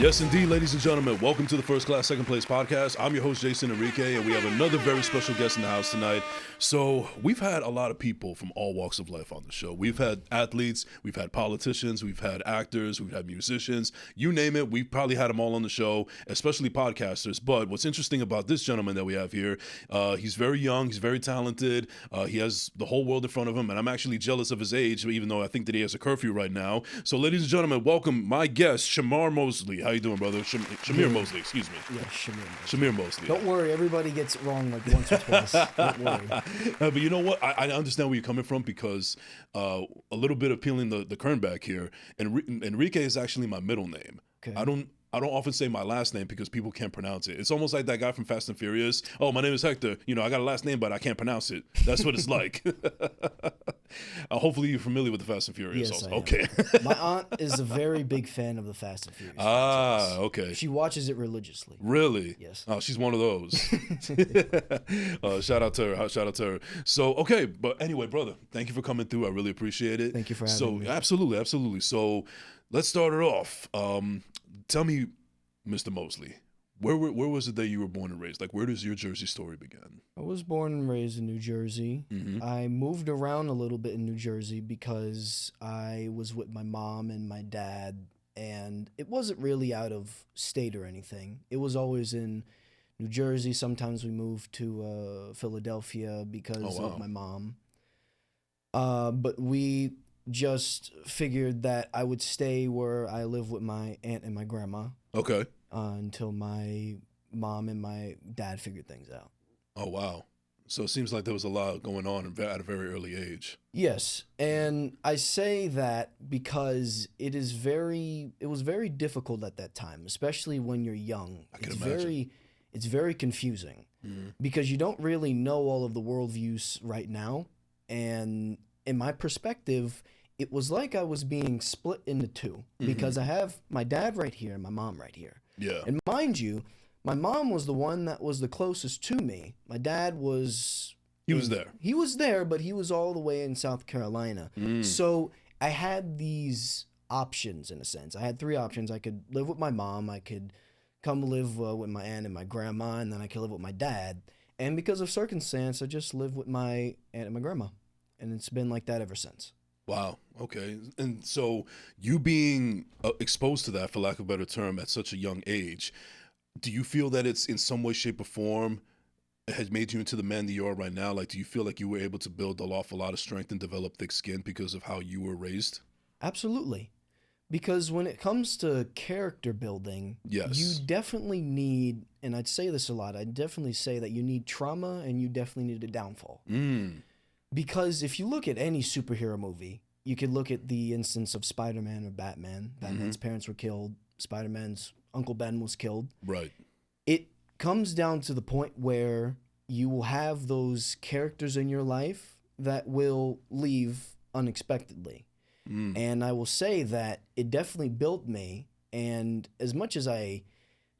Yes, indeed, ladies and gentlemen, welcome to the First Class, Second Place podcast. I'm your host, Jason Enrique, and we have another very special guest in the house tonight. So we've had a lot of people from all walks of life on the show. We've had athletes, we've had politicians, we've had actors, we've had musicians, you name it. We've probably had them all on the show, especially podcasters. But what's interesting about this gentleman that we have here, he's very young, he's very talented, he has the whole world in front of him, and I'm actually jealous of his age, even though I think that he has a curfew right now. So ladies and gentlemen, welcome my guest, Shemer Mosley. How you doing, brother? Shemer Mosley, excuse me. Yeah, Shemer Mosley. Shemer Mosley. Don't worry, everybody gets it wrong like once or twice. Don't worry. But you know what? I understand where you're coming from because a little bit of peeling the curtain back here. Enrique is actually my middle name. Okay. I don't often say my last name because people can't pronounce it. It's almost like that guy from Fast and Furious. Oh, my name is Hector. You know, I got a last name, but I can't pronounce it. That's what it's like. Hopefully you're familiar with the Fast and Furious. Yes, also. I am. Okay. My aunt is a very big fan of the Fast and Furious. Ah, okay. She watches it religiously. Really? Yes. Oh, she's one of those. Shout out to her. Shout out to her. So, okay, but anyway, brother, thank you for coming through. I really appreciate it. Thank you for having me. Absolutely. So, let's start it off. Tell me, Mr. Mosley, where was it that you were born and raised? Like, where does your Jersey story begin? I was born and raised in New Jersey. Mm-hmm. I moved around a little bit in New Jersey because I was with my mom and my dad, and it wasn't really out of state or anything. It was always in New Jersey. Sometimes we moved to Philadelphia because of my mom. But we just figured that I would stay where I live with my aunt and my grandma. Okay. Until my mom and my dad figured things out. Oh, wow. So it seems like there was a lot going on at a very early age. Yes, and I say that because it was very difficult at that time, especially when you're young. I can imagine. It's very confusing because you don't really know all of the worldviews right now. And in my perspective, it was like I was being split into two because I have my dad right here and my mom right here. Yeah. And mind you, my mom was the one that was the closest to me. My dad was... He was there. He was there, but he was all the way in South Carolina. So I had these options, in a sense. I had three options. I could live with my mom. I could come live with my aunt and my grandma, and then I could live with my dad. And because of circumstance, I just lived with my aunt and my grandma. And it's been like that ever since. Wow. Okay. And so you being exposed to that, for lack of a better term, at such a young age, do you feel that it's in some way, shape, or form has made you into the man that you are right now? Like, do you feel like you were able to build off a lot of strength and develop thick skin because of how you were raised? Absolutely. Because when it comes to character building, yes, you definitely need, and I'd say this a lot, I'd definitely say that you need trauma and you definitely need a downfall. Because if you look at any superhero movie, you could look at the instance of Spider-Man or Batman. Batman's parents were killed. Spider-Man's Uncle Ben was killed. Right. It comes down to the point where you will have those characters in your life that will leave unexpectedly. And I will say that it definitely built me. And as much as I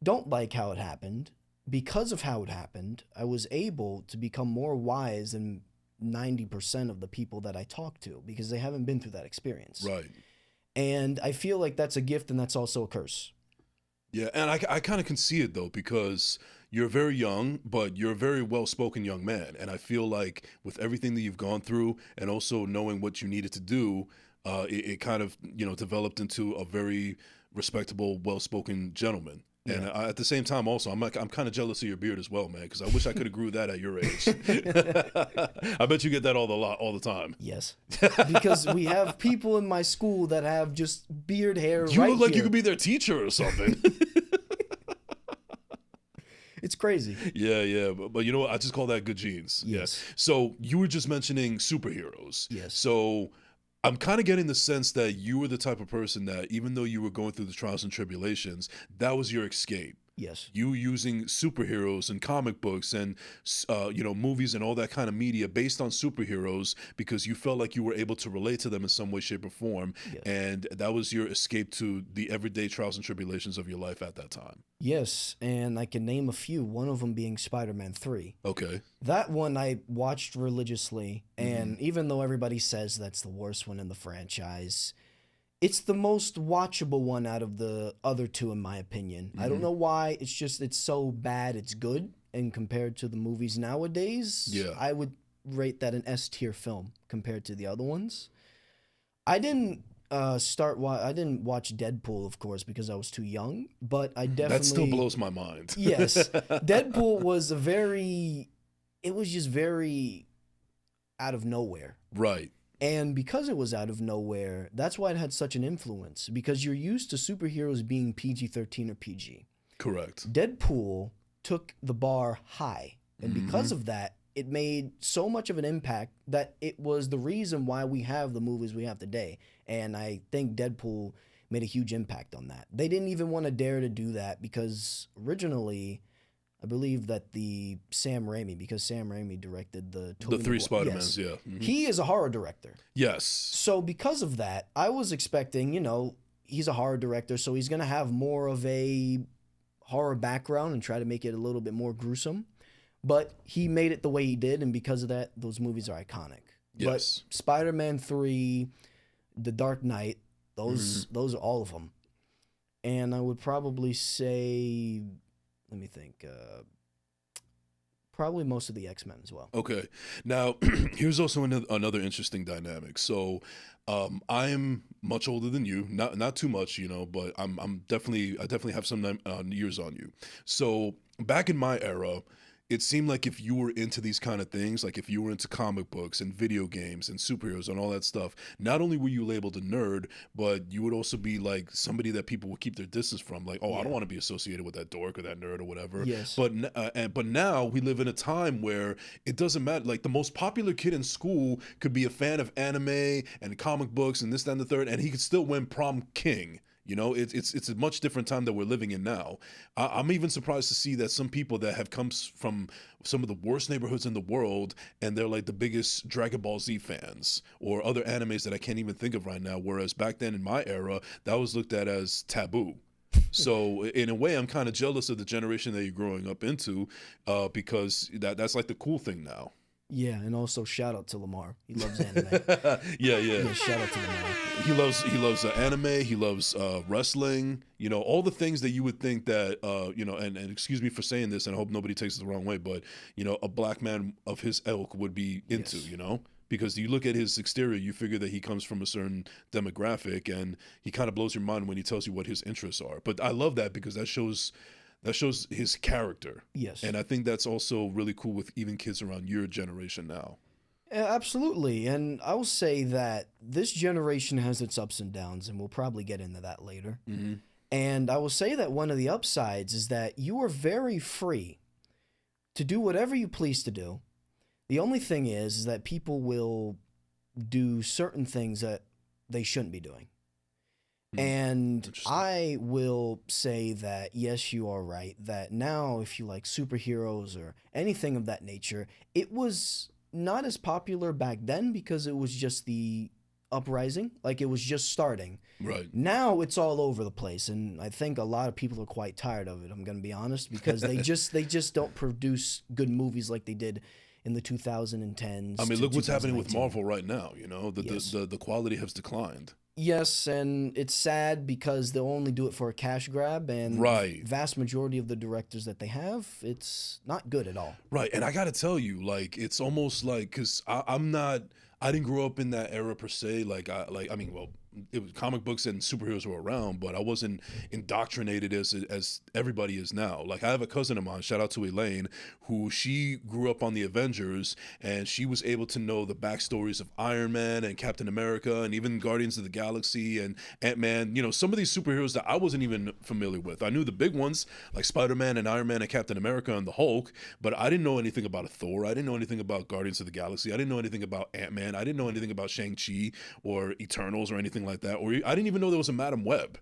don't like how it happened, because of how it happened, I was able to become more wise than 90% of the people that I talk to because they haven't been through that experience. Right. And I feel like that's a gift and that's also a curse. Yeah, and I kind of can see it, though, because you're very young, but you're a very well-spoken young man. And I feel like with everything that you've gone through and also knowing what you needed to do, it kind of, developed into a very respectable, well-spoken gentleman. Yeah. And at the same time, also, I'm kind of jealous of your beard as well, man, because I wish I could have grew that at your age. I bet you get that all the time. Yes, because we have people in my school that have just beard hair. You right look like here. you could be their teacher or something. It's crazy. Yeah, but you know what? I just call that good genes. Yes. Yeah. So you were just mentioning superheroes. Yes. So I'm kind of getting the sense that you were the type of person that even though you were going through the trials and tribulations, that was your escape. Yes. You using superheroes and comic books and, movies and all that kind of media based on superheroes because you felt like you were able to relate to them in some way, shape, or form. Yes. And that was your escape to the everyday trials and tribulations of your life at that time. Yes, and I can name a few, one of them being Spider-Man 3. Okay. That one I watched religiously, and even though everybody says that's the worst one in the franchise, It's the most watchable one out of the other two, in my opinion. I don't know why. It's just it's so bad it's good. And compared to the movies nowadays, Yeah. I would rate that an S tier film compared to the other ones. I didn't I didn't watch Deadpool, of course, because I was too young. But I definitely That still blows my mind. yes, Deadpool was it was just very out of nowhere. Right. And because it was out of nowhere, that's why it had such an influence. Because you're used to superheroes being PG-13 or PG. Correct. Deadpool took the bar high. And because of that, it made so much of an impact that it was the reason why we have the movies we have today. And I think Deadpool made a huge impact on that. They didn't even want to dare to do that because originally, I believe that because Sam Raimi directed the three Spider-Mans, yeah. He is a horror director. Yes. So because of that, I was expecting, he's a horror director, so he's going to have more of a horror background and try to make it a little bit more gruesome. But he made it the way he did, and because of that, those movies are iconic. Yes. But Spider-Man 3, The Dark Knight, those are all of them. And I would probably say, let me think, probably most of the X-Men as well. Okay. Now, here's also another interesting dynamic. So, I'm much older than you, not too much, but I definitely have some years on you. So, back in my era, it seemed like if you were into these kind of things, like if you were into comic books and video games and superheroes and all that stuff, not only were you labeled a nerd, but you would also be like somebody that people would keep their distance from. Like, I don't want to be associated with that dork or that nerd or whatever. Yes. But now we live in a time where it doesn't matter. Like the most popular kid in school could be a fan of anime and comic books and this, that, and the third, and he could still win prom king. It's a much different time that we're living in now. I'm even surprised to see that some people that have come from some of the worst neighborhoods in the world, and they're like the biggest Dragon Ball Z fans or other animes that I can't even think of right now. Whereas back then in my era, that was looked at as taboo. So in a way, I'm kind of jealous of the generation that you're growing up into, because that's like the cool thing now. Yeah, and also shout out to Lamar. He loves anime. Yeah. Shout out to Lamar. He loves anime. He loves wrestling. All the things that you would think that and excuse me for saying this, and I hope nobody takes it the wrong way, but a black man of his ilk would be into. Yes. Because you look at his exterior, you figure that he comes from a certain demographic, and he kind of blows your mind when he tells you what his interests are. But I love that because that shows his character. Yes. And I think that's also really cool with even kids around your generation now. Absolutely. And I will say that this generation has its ups and downs, and we'll probably get into that later. Mm-hmm. And I will say that one of the upsides is that you are very free to do whatever you please to do. The only thing is that people will do certain things that they shouldn't be doing. And I will say that, yes, you are right, that now if you like superheroes or anything of that nature, it was not as popular back then because it was just the uprising, like it was just starting. Right. Now it's all over the place, and I think a lot of people are quite tired of it, I'm going to be honest, because they just don't produce good movies like they did in the 2010s. I mean, look what's happening with Marvel right now, the quality has declined. Yes, and it's sad because they'll only do it for a cash grab, and vast majority of the directors that they have, it's not good at all. Right, and I got to tell you, like, it's almost like, because I didn't grow up in that era per se. It was comic books and superheroes were around, but I wasn't indoctrinated as everybody is now. Like, I have a cousin of mine, shout out to Elaine, who she grew up on the Avengers, and she was able to know the backstories of Iron Man and Captain America and even Guardians of the Galaxy and Ant-Man. Some of these superheroes that I wasn't even familiar with. I knew the big ones like Spider-Man and Iron Man and Captain America and the Hulk, but I didn't know anything about Thor. I didn't know anything about Guardians of the Galaxy. I didn't know anything about Ant-Man. I didn't know anything about Shang-Chi or Eternals or anything like that. Or I didn't even know there was a Madam Web.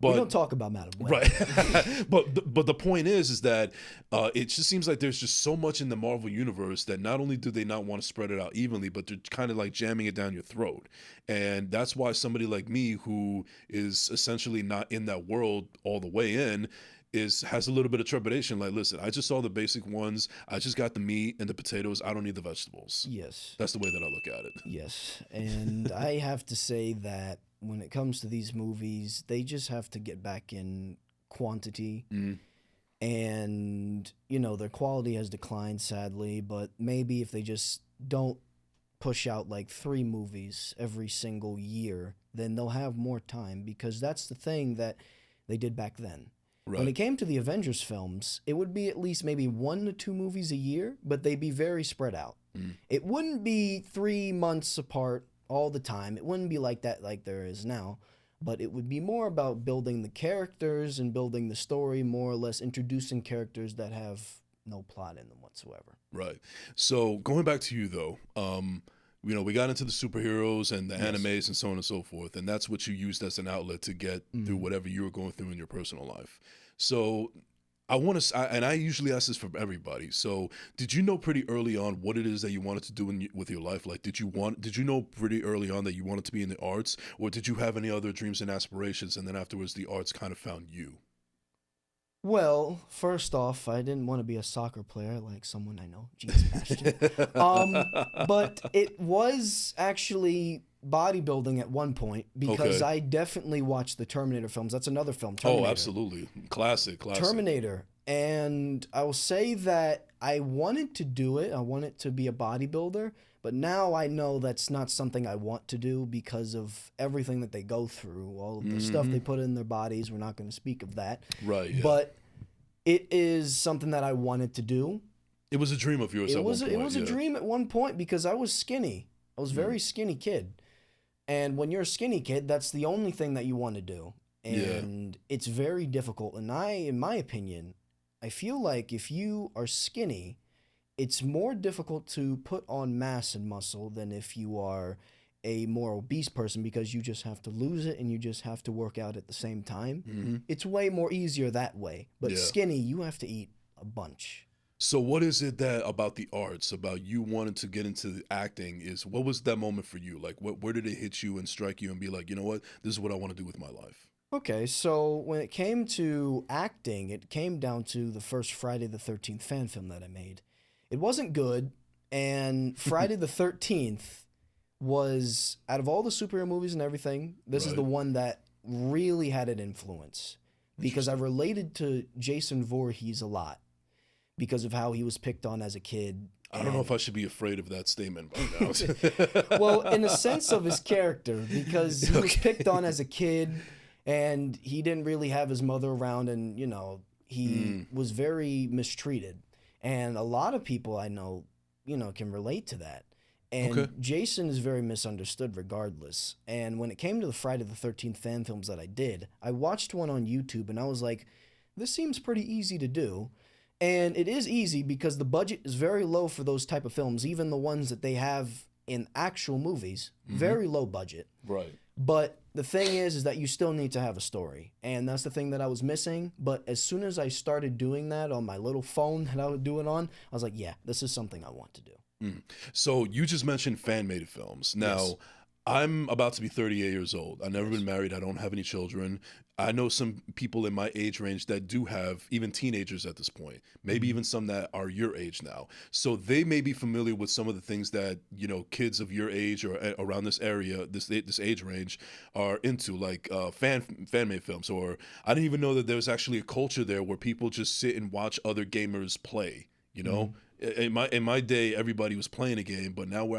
But, we don't talk about Madam Web. Right. but the point is that it just seems like there's just so much in the Marvel universe that not only do they not want to spread it out evenly, but they're kind of like jamming it down your throat. And that's why somebody like me, who is essentially not in that world all the way in, has a little bit of trepidation. Like, listen, I just saw the basic ones. I just got the meat and the potatoes. I don't need the vegetables. Yes. That's the way that I look at it. Yes. And I have to say that when it comes to these movies, they just have to get back in quantity. And, you know, their quality has declined, sadly, but maybe if they just don't push out like 3 movies every single year, then they'll have more time, because that's the thing that they did back then. Right. When it came to the Avengers films, it would be at least maybe 1 to 2 movies a year, but they'd be very spread out. It wouldn't be 3 months apart all the time. It wouldn't be like that like there is now. But it would be more about building the characters and building the story, more or less introducing characters that have no plot in them whatsoever. Right. So going back to you, though, you know, we got into the superheroes and the animes and so on and so forth, and that's what you used as an outlet to get through whatever you were going through in your personal life. So I want to, and I usually ask this for everybody. So, did you know pretty early on what it is that you wanted to do with your life? Like, did you know pretty early on that you wanted to be in the arts, or did you have any other dreams and aspirations, and then afterwards the arts kind of found you? Well, first off, I didn't want to be a soccer player like someone I know, Gene Sebastian. But it was actually bodybuilding at one point, because I definitely watched the Terminator films. That's another film, Terminator. Oh, absolutely. Classic. Terminator. And I will say that I wanted to do it. I wanted to be a bodybuilder. But now I know that's not something I want to do because of everything that they go through, all of the stuff they put in their bodies. We're not going to speak of that. Right. Yeah. But it is something that I wanted to do. It was a dream of yours at one point. It was a dream at one point, because I was skinny. I was a very skinny kid. And when you're a skinny kid, that's the only thing that you want to do. And it's very difficult. And in my opinion, I feel like if you are skinny, it's more difficult to put on mass and muscle than if you are a more obese person, because you just have to lose it and you just have to work out at the same time. It's way more easier that way. But skinny, you have to eat a bunch. So what is it that about the arts, about you wanting to get into acting, what was that moment for you? Like, where did it hit you and strike you and be like, you know what, this is what I want to do with my life? Okay, so when it came to acting, it came down to the first Friday the 13th fan film that I made. It wasn't good, and Friday the 13th was, out of all the superhero movies and everything, this is the one that really had an influence, because I related to Jason Voorhees a lot because of how he was picked on as a kid. I don't know if I should be afraid of that statement right now. Well, in the sense of his character, because he was picked on as a kid, and he didn't really have his mother around, and, you know, he was very mistreated. And a lot of people I know, you know, can relate to that. And Jason is very misunderstood regardless. And when it came to the Friday the 13th fan films that I did, I watched one on YouTube and I was like, this seems pretty easy to do. And it is easy because the budget is very low for those type of films, even the ones that they have in actual movies, very low budget. Right. But the thing is that you still need to have a story. And that's the thing that I was missing. But as soon as I started doing that on my little phone that I would do it on, I was like, yeah, this is something I want to do. So you just mentioned fan-made films. Now, I'm about to be 38 years old. I've never been married. I don't have any children. I know some people in my age range that do have, even teenagers at this point, maybe even some that are your age now. So they may be familiar with some of the things that, you know, kids of your age or around this area, this age range are into, like fan-made films. Or I didn't even know that there's actually a culture there where people just sit and watch other gamers play, you know? In my day, everybody was playing a game, but now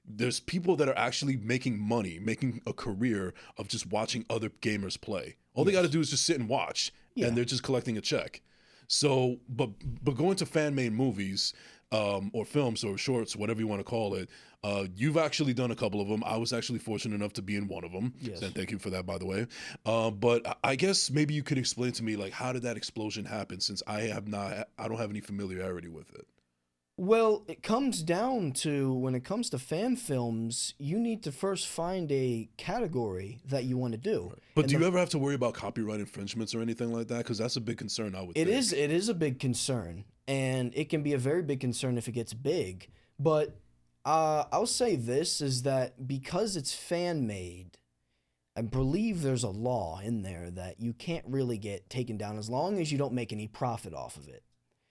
there's people that are actually making money, making a career of just watching other gamers play. All they got to do is just sit and watch, and they're just collecting a check. So, but going to fan-made movies or films or shorts, whatever you want to call it, you've actually done a couple of them. I was actually fortunate enough to be in one of them. Yes. And thank you for that, by the way. But I guess maybe you could explain to me, like, how did that explosion happen, since I don't have any familiarity with it. Well, it comes down to, when it comes to fan films, you need to first find a category that you want to do. Right. But do you ever have to worry about copyright infringements or anything like that? Because that's a big concern, I would think. It is a big concern, and it can be a very big concern if it gets big. But I'll say this, is that because it's fan-made, I believe there's a law in there that you can't really get taken down as long as you don't make any profit off of it.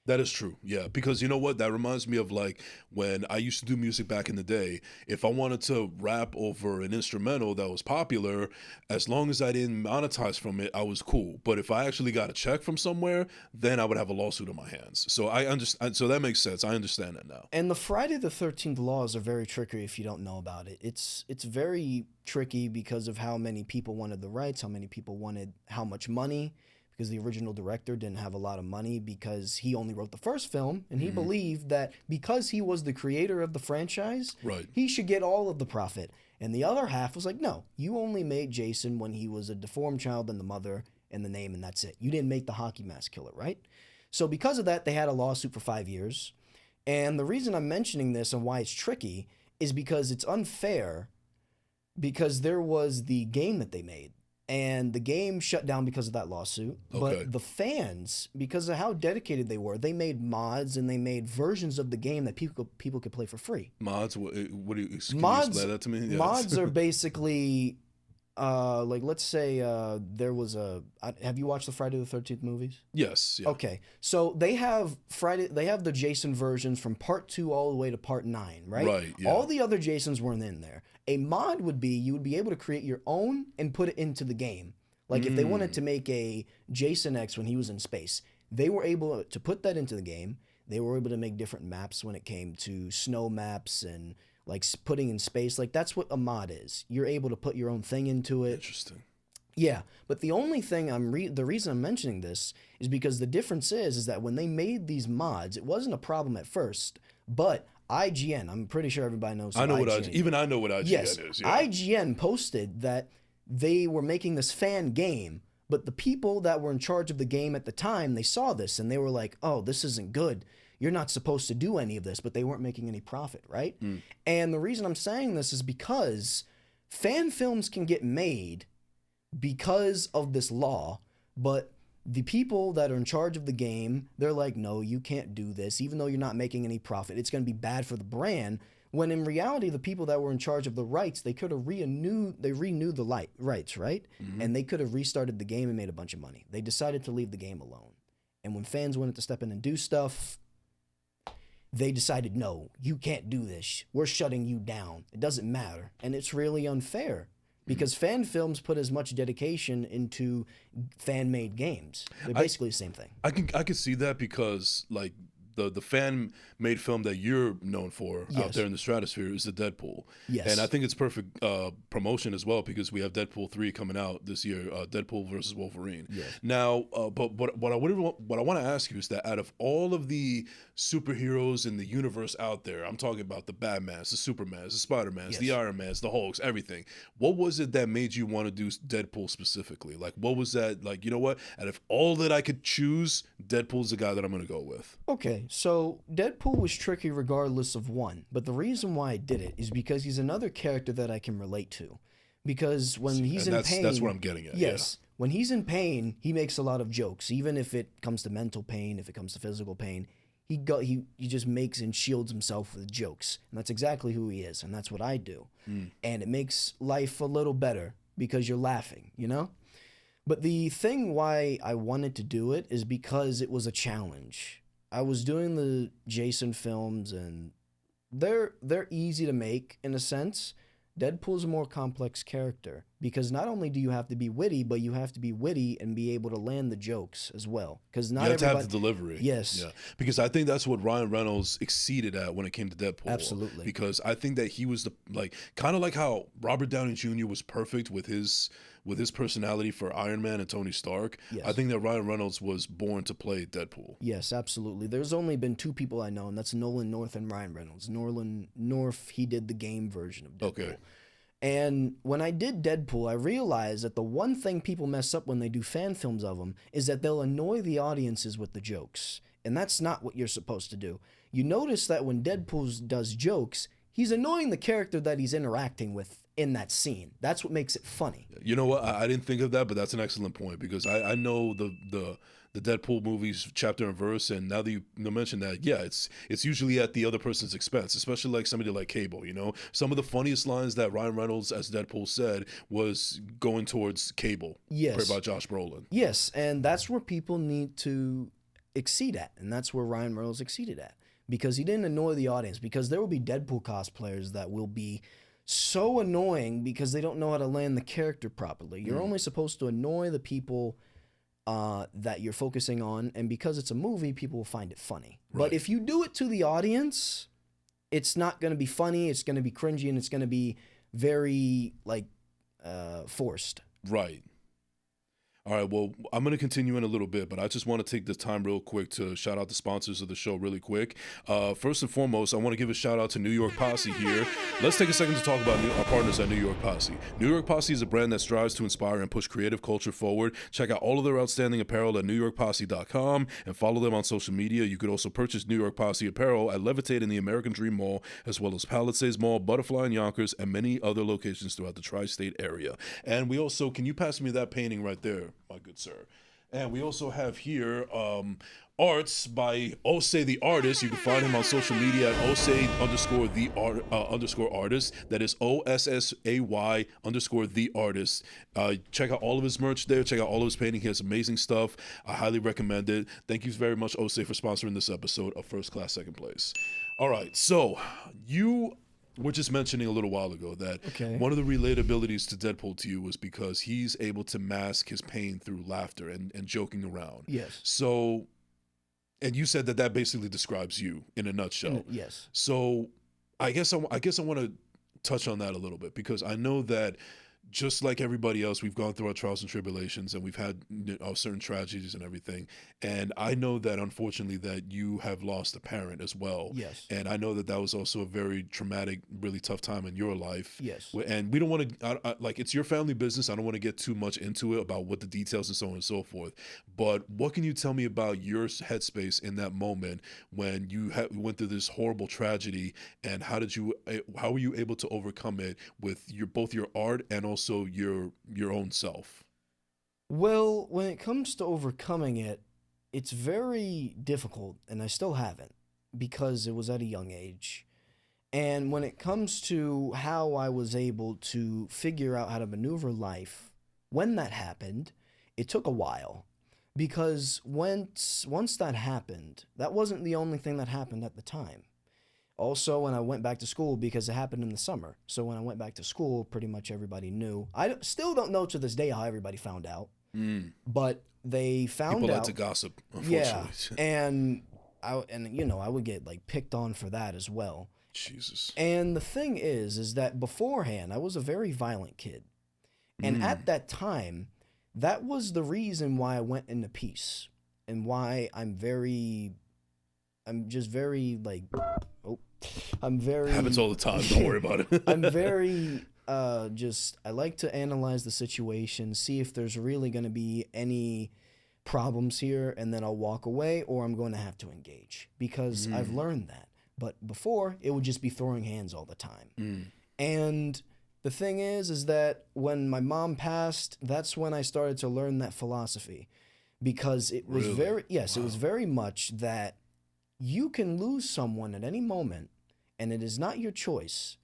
That is true. Yeah. Because you know what? That reminds me of like when I used to do music back in the day. If I wanted to rap over an instrumental that was popular, as long as I didn't monetize from it, I was cool. But if I actually got a check from somewhere, then I would have a lawsuit on my hands. So I understand. So that makes sense. I understand that now. And the Friday the 13th laws are very tricky if you don't know about it. It's very tricky because of how many people wanted the rights, how many people wanted how much money, because the original director didn't have a lot of money because he only wrote the first film, and he believed that because he was the creator of the franchise, Right. he should get all of the profit. And the other half was like, no, you only made Jason when he was a deformed child and the mother and the name, and that's it. You didn't make the hockey mask killer, right? So because of that, they had a lawsuit for 5 years. And the reason I'm mentioning this and why it's tricky is because it's unfair, because there was the game that they made. And the game shut down because of that lawsuit. Okay. But the fans, because of how dedicated they were, they made mods and they made versions of the game that people could play for free. Mods? What do you, can you Mods, explain that to me? Yes. mods are basically, like, let's say there was have you watched the Friday the 13th movies? Yes. Yeah. Okay, so they have the Jason versions from part 2 all the way to part 9, right? Right, yeah. All the other Jasons weren't in there. A mod would be, you would be able to create your own and put it into the game. Like if they wanted to make a Jason X when he was in space, they were able to put that into the game. They were able to make different maps when it came to snow maps and like putting in space. Like that's what a mod is. You're able to put your own thing into it. Interesting. Yeah, but the only thing the reason I'm mentioning this is because the difference is that when they made these mods, it wasn't a problem at first, but IGN, I'm pretty sure everybody knows. I know IGN. what IGN. Even I know what IGN Yes, is. Yeah. IGN posted that they were making this fan game, but the people that were in charge of the game at the time, they saw this and they were like, "Oh, this isn't good. You're not supposed to do any of this," but they weren't making any profit, right? And the reason I'm saying this is because fan films can get made because of this law, but the people that are in charge of the game, they're like, no, you can't do this, even though you're not making any profit. It's going to be bad for the brand. When in reality, the people that were in charge of the rights, they could have renewed the rights, right? And they could have restarted the game and made a bunch of money. They decided to leave the game alone. And when fans wanted to step in and do stuff, they decided, no, you can't do this. We're shutting you down. It doesn't matter. And it's really unfair. Because fan films put as much dedication into fan-made games. They're basically the same thing. I can see that because like the fan made film that you're known for out there in the stratosphere is the Deadpool. Yes. And I think it's perfect promotion as well because we have Deadpool 3 coming out this year, Deadpool versus Wolverine. Yes. Now, but what I want to ask you is that out of all of the superheroes in the universe out there, I'm talking about the Batmans, the Supermans, the Spider-Mans, the Iron Mans, the Hulks, everything. What was it that made you want to do Deadpool specifically? Like, what was that? Like, you know what? Out of all that I could choose, Deadpool's the guy that I'm going to go with. Okay, so Deadpool was tricky regardless of one, but the reason why I did it is because he's another character that I can relate to. Because when he's in pain... That's what I'm getting at, yes, when he's in pain, he makes a lot of jokes. Even if it comes to mental pain, if it comes to physical pain, he just makes and shields himself with jokes. And that's exactly who he is, and that's what I do. And it makes life a little better because you're laughing, you know? But the thing why I wanted to do it is because it was a challenge. I was doing the Jason films, and they're easy to make in a sense. Deadpool's a more complex character because not only do you have to be witty, but you have to be witty and be able to land the jokes as well. Because not everybody... You have to have the delivery. Yes. Yeah. Because I think that's what Ryan Reynolds exceeded at when it came to Deadpool. Absolutely. Because I think that he was kind of like how Robert Downey Jr. was perfect with his personality for Iron Man and Tony Stark. Yes. I think that Ryan Reynolds was born to play Deadpool. Yes, absolutely. There's only been 2 people I know, and that's Nolan North and Ryan Reynolds. Nolan North, he did the game version of Deadpool. Okay. And when I did Deadpool, I realized that the one thing people mess up when they do fan films of them is that they'll annoy the audiences with the jokes. And that's not what you're supposed to do. You notice that when Deadpool does jokes, he's annoying the character that he's interacting with in that scene. That's what makes it funny. You know what? I didn't think of that, but that's an excellent point because I know the Deadpool movies chapter and verse, and now that you mention that, yeah, it's usually at the other person's expense, especially like somebody like Cable. You know, some of the funniest lines that Ryan Reynolds as Deadpool said was going towards Cable, Yes. played by Josh Brolin. Yes, and that's where people need to exceed at, and that's where Ryan Reynolds exceeded at, because he didn't annoy the audience. Because there will be Deadpool cosplayers that will be so annoying because they don't know how to land the character properly. You're only supposed to annoy the people that you're focusing on, and because it's a movie, people will find it funny. Right. But if you do it to the audience, it's not going to be funny, it's going to be cringy, and it's going to be very, like, forced. Right. All right, well, I'm going to continue in a little bit, but I just want to take this time real quick to shout out the sponsors of the show really quick. First and foremost, I want to give a shout out to New York Posse here. Let's take a second to talk about our partners at New York Posse. New York Posse is a brand that strives to inspire and push creative culture forward. Check out all of their outstanding apparel at newyorkposse.com and follow them on social media. You could also purchase New York Posse apparel at Levitate in the American Dream Mall, as well as Palisades Mall, Butterfly in Yonkers, and many other locations throughout the tri-state area. And we also, can you pass me that painting right there, my good sir? And we also have here arts by Osei the Artist. You can find him on social media at Osei_the_artist. That is OSSAY_the artist. Check out all of his merch there. Check out all of his painting. He has amazing stuff. I highly recommend it. Thank you very much, Osei, for sponsoring this episode of First Class Second Place. All right, so you were just mentioning a little while ago that one of the relatabilities to Deadpool to you was because he's able to mask his pain through laughter and joking around. Yes. So, and you said that basically describes you in a nutshell. Yes. So, I guess I want to touch on that a little bit, because I know that just like everybody else, we've gone through our trials and tribulations, and we've had certain tragedies and everything. And I know that, unfortunately, that you have lost a parent as well. Yes. And I know that was also a very traumatic, really tough time in your life. Yes. And we don't want to, like, it's your family business. I don't want to get too much into it about what the details and so on and so forth. But what can you tell me about your headspace in that moment when you went through this horrible tragedy, and how were you able to overcome it with both your art and also your own self? Well, when it comes to overcoming it, it's very difficult, and I still haven't, because it was at a young age. And when it comes to how I was able to figure out how to maneuver life, when that happened, it took a while. Because once that happened, that wasn't the only thing that happened at the time. Also, when I went back to school, because it happened in the summer. So when I went back to school, pretty much everybody knew. I still don't know to this day how everybody found out. But they found out. People like to gossip, unfortunately. Yeah, and I would get, like, picked on for that as well. Jesus. And the thing is that beforehand, I was a very violent kid. And at that time, that was the reason why I went into peace, and why I'm just very, like, happens all the time. Don't worry about it. I'm very, I like to analyze the situation, see if there's really going to be any problems here, and then I'll walk away, or I'm going to have to engage, because I've learned that. But before, it would just be throwing hands all the time. And the thing is that when my mom passed, that's when I started to learn that philosophy, because it was it was very much that you can lose someone at any moment, and it is not your choice.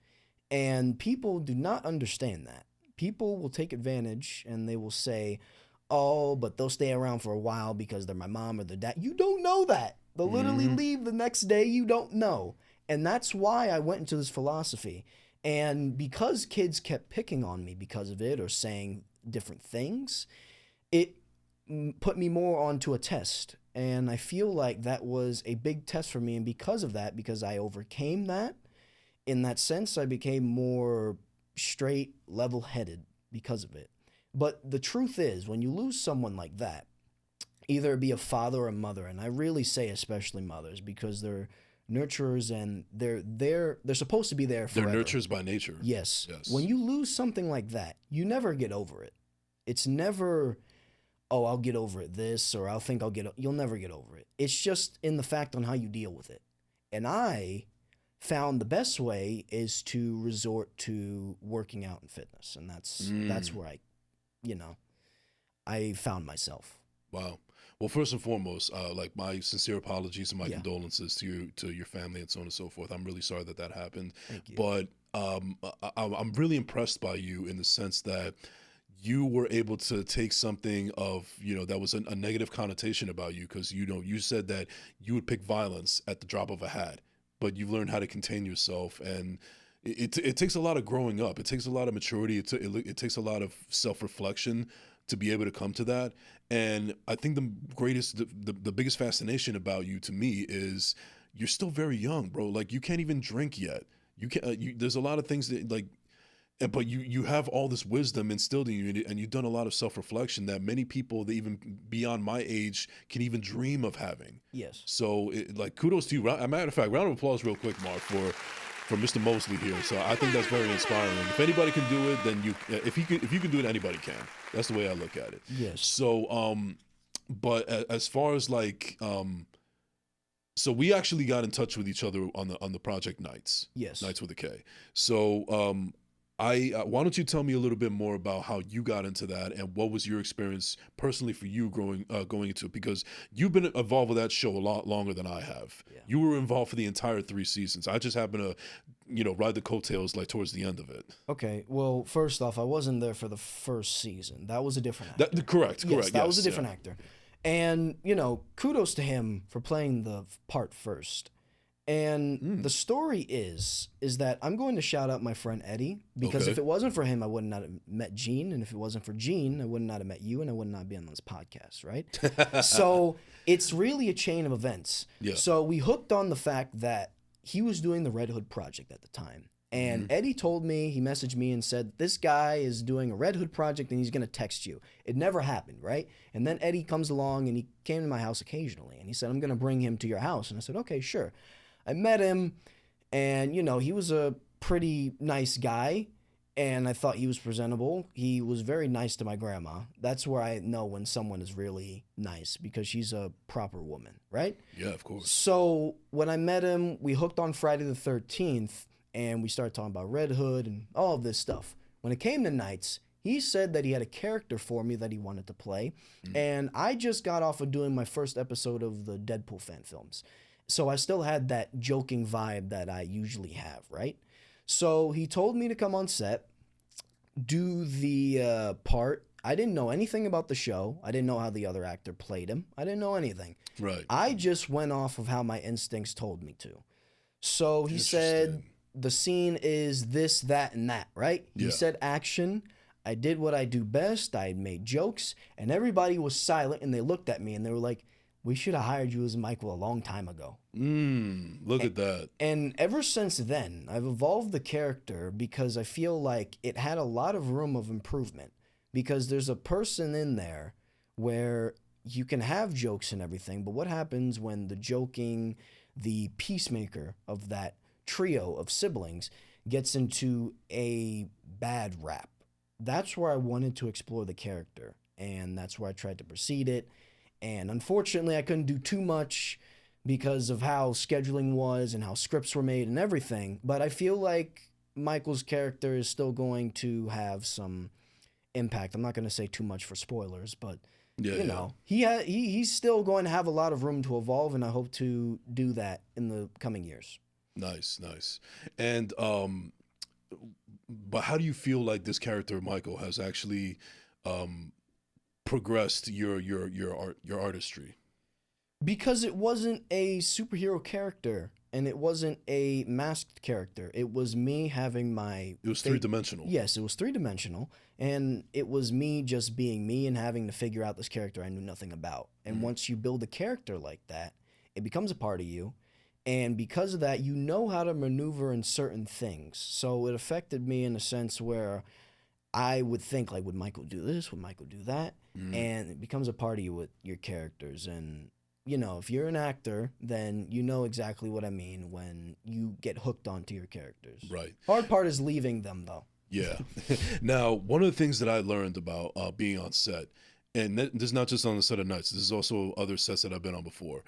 And people do not understand that. People will take advantage, and they will say, oh, but they'll stay around for a while because they're my mom or their dad. You don't know that. They'll literally leave the next day. You don't know. And that's why I went into this philosophy. And because kids kept picking on me because of it, or saying different things, it put me more onto a test. And I feel like that was a big test for me. And because of that, because I overcame that, in that sense, I became more straight, level-headed because of it. But the truth is, when you lose someone like that, either it be a father or a mother, and I really say especially mothers, because they're nurturers, and they're supposed to be there forever. They're nurturers by nature. Yes. When you lose something like that, you never get over it. It's never, oh, I'll get over it this, or I'll think you'll never get over it. It's just in the fact on how you deal with it. And I found the best way is to resort to working out and fitness. And that's where I found myself. Wow. Well, first and foremost, like, my sincere apologies and my condolences to your family and so on and so forth. I'm really sorry that happened. Thank you. But I'm really impressed by you in the sense that you were able to take something of, that was a negative connotation about you, because, you said that you would pick violence at the drop of a hat, but you've learned how to contain yourself. And it takes a lot of growing up. It takes a lot of maturity. It takes a lot of self-reflection to be able to come to that. And I think the biggest fascination about you, to me, is you're still very young, bro. Like, you can't even drink yet. You can't. There's a lot of things that, like, but you have all this wisdom instilled in you, and you've done a lot of self-reflection that many people that even beyond my age can even dream of having. Yes. So, like, kudos to you. As a matter of fact, round of applause real quick, Mark, for Mr. Mosley here. So I think that's very inspiring. If anybody can do it, then if you can do it, anybody can. That's the way I look at it. Yes. So, but as far as like, so we actually got in touch with each other on the project Nights. Yes. Nights with a K. So, why don't you tell me a little bit more about how you got into that, and what was your experience personally for you going into it? Because you've been involved with that show a lot longer than I have. Yeah. You were involved for the entire 3 seasons. I just happened to, ride the coattails like towards the end of it. Okay. Well, first off, I wasn't there for the first season. That was a different actor. Correct. Yes, that was a different actor. And, kudos to him for playing the part first. And the story is that I'm going to shout out my friend Eddie, because if it wasn't for him, I would not have met Gene. And if it wasn't for Gene, I would not have met you, and I would not be on this podcast, right? So it's really a chain of events. Yeah. So we hooked on the fact that he was doing the Red Hood project at the time. And Eddie told me, he messaged me and said, this guy is doing a Red Hood project and he's going to text you. It never happened, right? And then Eddie comes along, and he came to my house occasionally, and he said, I'm going to bring him to your house. And I said, okay, sure. I met him, and, he was a pretty nice guy, and I thought he was presentable. He was very nice to my grandma. That's where I know when someone is really nice, because she's a proper woman, right? Yeah, of course. So when I met him, we hooked on Friday the 13th, and we started talking about Red Hood and all of this stuff. When it came to Nights, he said that he had a character for me that he wanted to play, and I just got off of doing my first episode of the Deadpool fan films. So I still had that joking vibe that I usually have, right? So he told me to come on set, do the part. I didn't know anything about the show. I didn't know how the other actor played him. I didn't know anything. Right. I just went off of how my instincts told me to. So he said, the scene is this, that, and that, right? He said action. I did what I do best. I made jokes, and everybody was silent, and they looked at me, and they were like, we should have hired you as Michael a long time ago. Look at that. And ever since then, I've evolved the character, because I feel like it had a lot of room of improvement, because there's a person in there where you can have jokes and everything, but what happens when the joking, the peacemaker of that trio of siblings, gets into a bad rap? That's where I wanted to explore the character, and that's where I tried to proceed it. And unfortunately, I couldn't do too much because of how scheduling was and how scripts were made and everything. But I feel like Michael's character is still going to have some impact. I'm not going to say too much for spoilers, but he's still going to have a lot of room to evolve, and I hope to do that in the coming years. Nice. And but how do you feel like this character, Michael, has actually progressed your artistry? Because it wasn't a superhero character, and it wasn't a masked character. It was me having my... It was three-dimensional. Yes, it was three-dimensional, and it was me just being me and having to figure out this character I knew nothing about. And once you build a character like that, it becomes a part of you, and because of that, you know how to maneuver in certain things. So it affected me in a sense where I would think, like, would Michael do this? Would Michael do that? And it becomes a part of you with your characters. And, if you're an actor, then you know exactly what I mean when you get hooked onto your characters. Right. Hard part is leaving them, though. Yeah. Now, one of the things that I learned about being on set, and this is not just on the set of Nights, this is also other sets that I've been on before.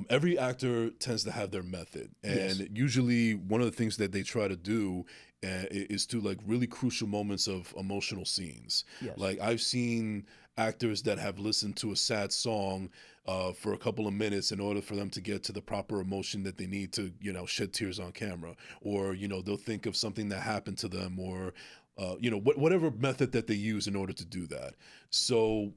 Every actor tends to have their method, and usually one of the things that they try to do is to, like, really crucial moments of emotional scenes. Yes. Like, I've seen actors that have listened to a sad song for a couple of minutes in order for them to get to the proper emotion that they need to, shed tears on camera, or they'll think of something that happened to them, or whatever method that they use in order to do that. So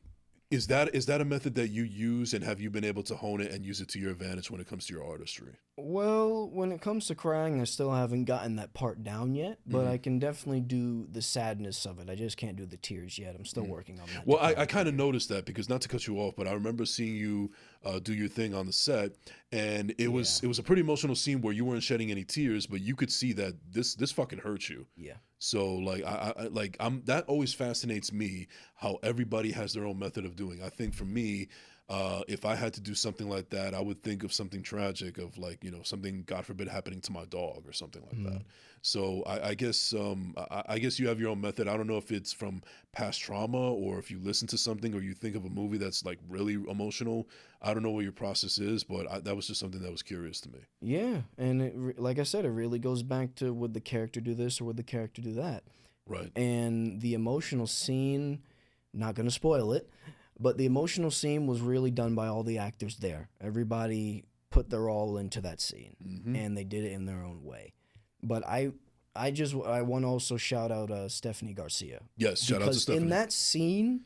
is that a method that you use, and have you been able to hone it and use it to your advantage when it comes to your artistry? Well, when it comes to crying, I still haven't gotten that part down yet, but Mhm. I can definitely do the sadness of it. I just can't do the tears yet. I'm still working on that. Well, I kind of noticed that, because not to cut you off, but I remember seeing you do your thing on the set, and it was a pretty emotional scene where you weren't shedding any tears, but you could see that this fucking hurt you. Yeah. So like I'm that always fascinates me, how everybody has their own method of doing. I think for me, if I had to do something like that, I would think of something tragic, of like, something, God forbid, happening to my dog or something like that. So I guess I guess you have your own method. I don't know if it's from past trauma, or if you listen to something, or you think of a movie that's like really emotional. I don't know what your process is, but that was just something that was curious to me. Yeah, and like I said, it really goes back to, would the character do this or would the character do that? Right. And the emotional scene, not going to spoil it, but the emotional scene was really done by all the actors there. Everybody put their all into that scene, and they did it in their own way. But I want to also shout out Stephanie Garcia. Yes, shout out to Because Stephanie. in that scene,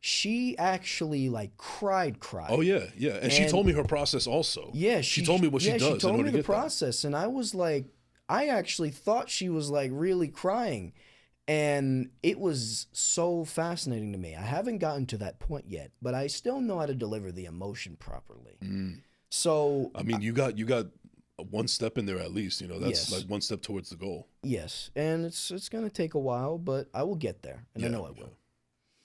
she actually like cried. Oh yeah, yeah, and she And- told me her process also. Yeah, she told me what she does She in told order me to the get that. process, and I was like, I actually thought she was like really crying, and it was so fascinating to me. I haven't gotten to that point yet, but I still know how to deliver the emotion properly. So I mean, you got one step in there at least. That's Yes. like one step towards the goal. yes, and it's gonna take a while, but I will get there, and I know I will.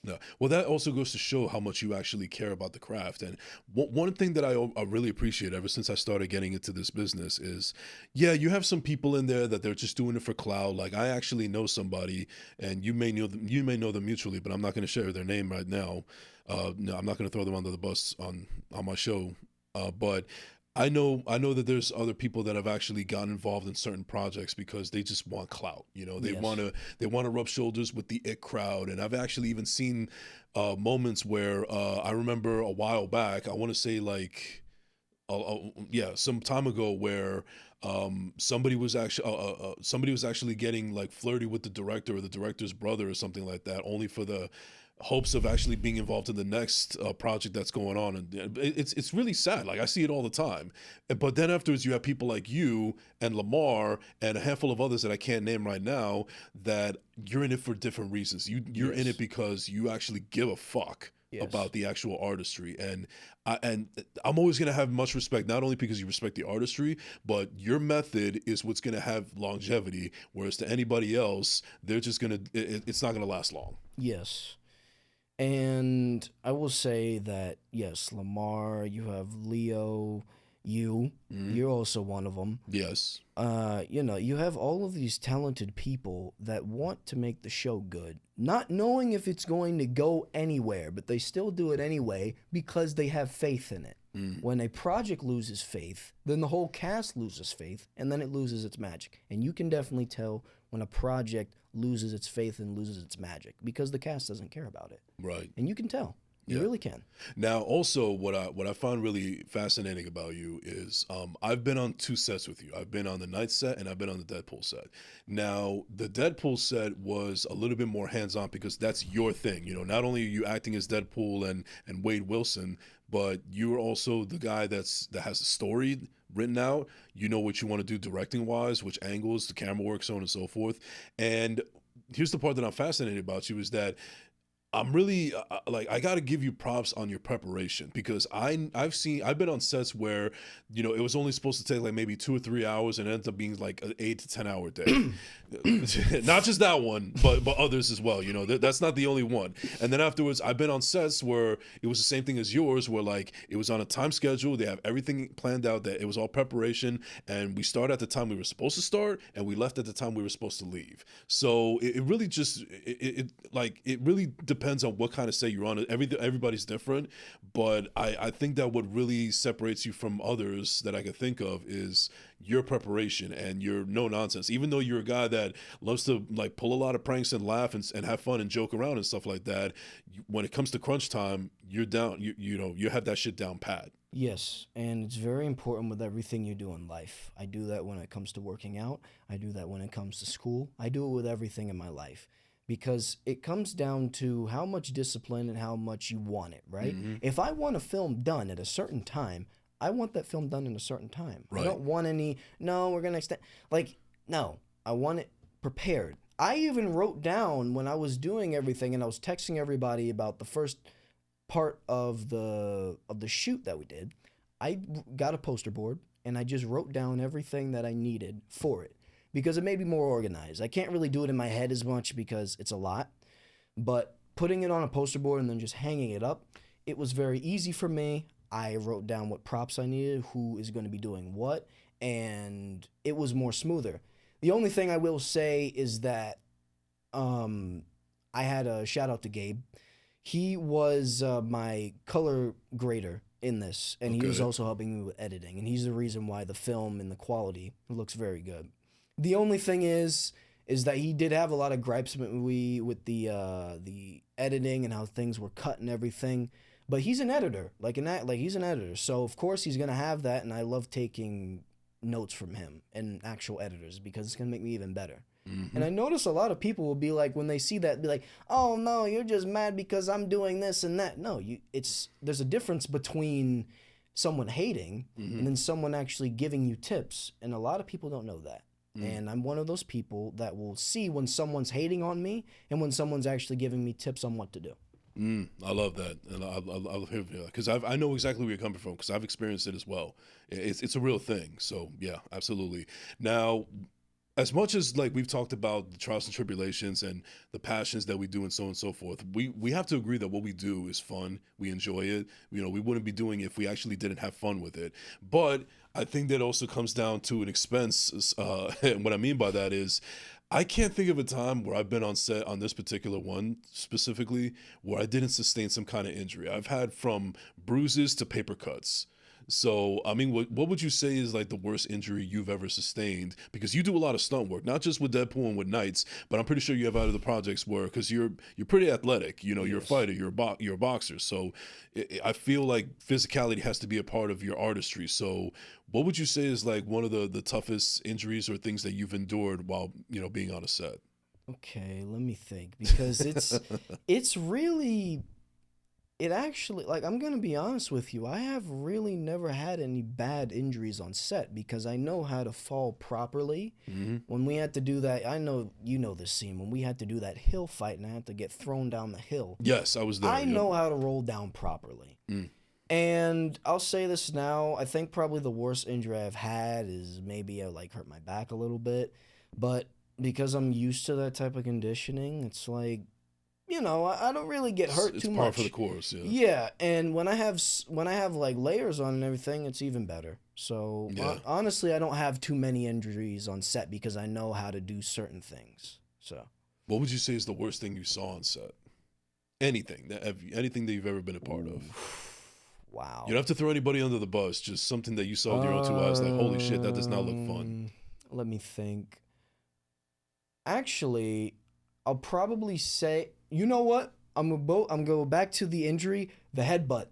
No. Well, that also goes to show how much you actually care about the craft. And one thing that I really appreciate ever since I started getting into this business is, yeah, you have some people in there that they're just doing it for clout. Like, I actually know somebody, and you may know them mutually, but I'm not going to share their name right now. No, I'm not going to throw them under the bus on my show. But I know that there's other people that have actually gotten involved in certain projects because they just want clout. They Yes. want to rub shoulders with the it crowd. And I've actually even seen moments where I remember a while back, I want to say like some time ago, where somebody was actually getting like flirty with the director or the director's brother or something like that, only for the hopes of actually being involved in the next project that's going on. And it's really sad. Like, I see it all the time. But then afterwards, you have people like you and Lamar and a handful of others that I can't name right now, that you're in it for different reasons. You're in Yes. it because you actually give a fuck Yes. about the actual artistry. And I'm always going to have much respect, not only because you respect the artistry, but your method is what's going to have longevity, whereas to anybody else, they're just going to, it's not going to last long. Yes. And I will say that, yes, Lamar, you have Leo, you're also one of them. Yes. You have all of these talented people that want to make the show good, not knowing if it's going to go anywhere, but they still do it anyway because they have faith in it. When a project loses faith, then the whole cast loses faith, and then it loses its magic. And you can definitely tell when a project loses its faith and loses its magic because the cast doesn't care about it. Right. And you can tell. You really can. Now, also, what I find really fascinating about you is I've been on 2 sets with you. I've been on the Night set and I've been on the Deadpool set. Now, the Deadpool set was a little bit more hands-on because that's your thing. Not only are you acting as Deadpool and Wade Wilson, but you're also the guy that has a story written out. You know what you want to do directing-wise, which angles, the camera work, so on and so forth. And here's the part that I'm fascinated about you is that I'm really I got to give you props on your preparation, because I've been on sets where it was only supposed to take like maybe 2 or 3 hours and it ends up being like an 8 to 10 hour day. Not just that one, but others as well. That's not the only one. And then afterwards, I've been on sets where it was the same thing as yours, where like it was on a time schedule. They have everything planned out. That it was all preparation, and we started at the time we were supposed to start, and we left at the time we were supposed to leave. So it really just it really depends on what kind of set you're on. Everybody's different, but I think that what really separates you from others that I could think of is your preparation and your no nonsense. Even though you're a guy that loves to like pull a lot of pranks and laugh and have fun and joke around and stuff like that, when it comes to crunch time, you're down. You have that shit down pat. Yes, and it's very important with everything you do in life. I do that when it comes to working out. I do that when it comes to school. I do it with everything in my life. because it comes down to how much discipline and how much you want it, right? Mm-hmm. If I want a film done at a certain time, I want that film done in a certain time. Right. I don't want no, we're going to extend. Like, no, I want it prepared. I even wrote down when I was doing everything and I was texting everybody about the first part of the shoot that we did. I got a poster board and I just wrote down everything that I needed for it because it made me more organized. I can't really do it in my head as much because it's a lot, but putting it on a poster board and then just hanging it up, it was very easy for me. I wrote down what props I needed, who is going to be doing what, and it was more smoother. The only thing I will say is that I had a shout out to Gabe. He was my color grader in this, and he was also helping me with editing, and he's the reason why the film and the quality looks very good. The only thing is that he did have a lot of gripes with the editing and how things were cut and everything. But he's an editor, he's an editor, so of course he's gonna have that, and I love taking notes from him and actual editors because it's gonna make me even better. Mm-hmm. And I notice a lot of people will be like, when they see that, be like, "Oh no, you're just mad because I'm doing this and that." No, there's a difference between someone hating and then someone actually giving you tips, and a lot of people don't know that. And I'm one of those people that will see when someone's hating on me and when someone's actually giving me tips on what to do. I love that, and I'll hear that because I know exactly where you're coming from because I've experienced it as well. It's a real thing. So yeah, absolutely. Now, as much as like we've talked about the trials and tribulations and the passions that we do and so on and so forth, we have to agree that what we do is fun. We enjoy it. You know, we wouldn't be doing it if we actually didn't have fun with it. But I think that also comes down to an expense. And what I mean by that is, I can't think of a time where I've been on set on this particular one specifically where I didn't sustain some kind of injury. I've had from bruises to paper cuts. So, I mean, what would you say is like the worst injury you've ever sustained? Because you do a lot of stunt work, not just with Deadpool and with Knights, but I'm pretty sure you have other projects where, because you're pretty athletic, you know, you're a fighter, you're a boxer. So I feel like physicality has to be a part of your artistry. So what would you say is like one of the toughest injuries or things that you've endured while, you know, being on a set? Okay, let me think, because it's really... It actually, like, I'm going to be honest with you, I have really never had any bad injuries on set because I know how to fall properly. Mm-hmm. When we had to do that, I know you know this scene, when we had to do that hill fight and I had to get thrown down the hill. Yes, I was there. I know how to roll down properly. And I'll say this now, I think probably the worst injury I've had is maybe I like hurt my back a little bit, but because I'm used to that type of conditioning, it's like, you know, I don't really get hurt too much. It's par for the course, yeah. Yeah, and when I have like layers on and everything, it's even better. So honestly, I don't have too many injuries on set because I know how to do certain things. So, what would you say is the worst thing you saw on set? Anything that you've ever been a part of. Wow. You don't have to throw anybody under the bus. Just something that you saw with your own two eyes, like, holy shit, that does not look fun. Let me think. Actually, I'll probably say, you know what? I'm gonna go back to the injury, the headbutt.